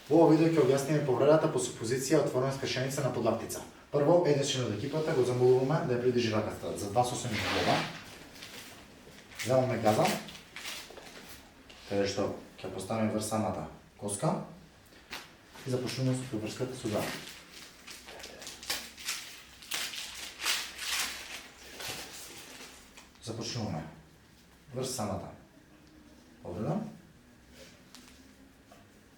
Во ова видео ќе објасниме повредата по супозиција отворена скршеница на подлактица. Прво, еден член од екипата го замолуваме да ја придржи раката за 2 сосеми глава. Земаме газа, каде што ќе поставиме врз самата коска и започнуваме со поврската со газа. Започнуваме врз самата повреда.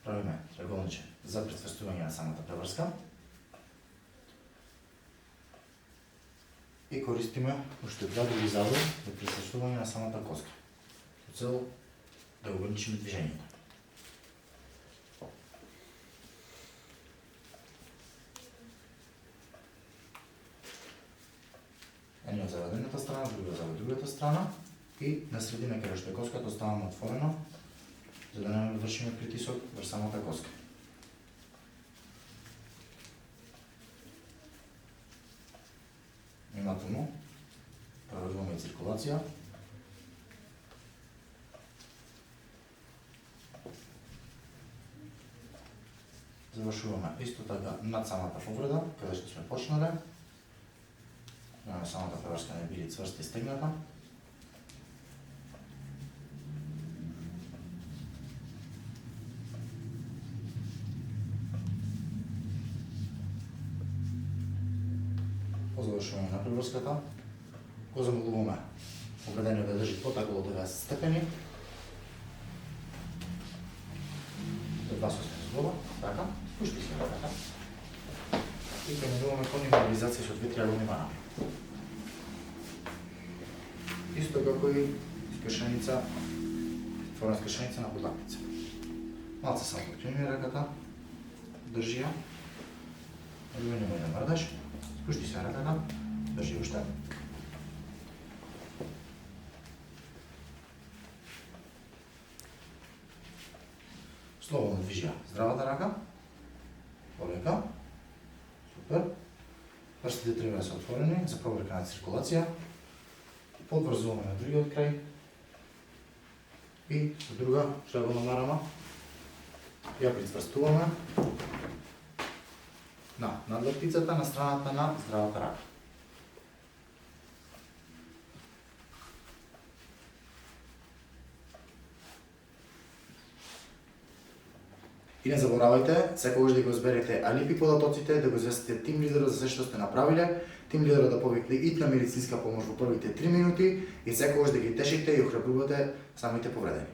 Правиме триаголниче за прецврстување на самата преврска и користиме уште два други завои за прецврстување на самата коска со цел да ограничиме движењето. Едниот завод едната страна, другиот завод другата страна и на средина каде што е коската оставаме отворено за да не вршиме притисок врз самата коска. Внимателно проверуваме циркулација. Завршуваме исто така над самата повреда, каде што сме почнале. Имаме самата преврска не били цврста и стегната. По завршување на преврската, го замолуваме повредениот да држи потагло до 90 степени. До 2 сосеми зглоба, така, спушти се раката. И ќе минуваме кон имобилизација со 2 триаголни марами. Исто како и скршеница, отворена скршеница на подлактица. Малце само подклониме раката, држи ја, одвојнемо еден мрдеж. Спушти се раката, држи уште. Слободно движи здравата рака, полека, супер. Прстите треба да се отворени за проверка на циркулација. Подврзуваме на другиот крај и со друга триаголна марама ја прицврстуваме на надлактицата на страната на здравата рака. И не заборавајте, секогаш да го зберете алипи податоците, да го известите тим лидерот за се што сте направиле, тим лидерот да повикне итна медицинска помош во првите 3 минути и секогаш да ги тешите и охрабрувате самите повредени.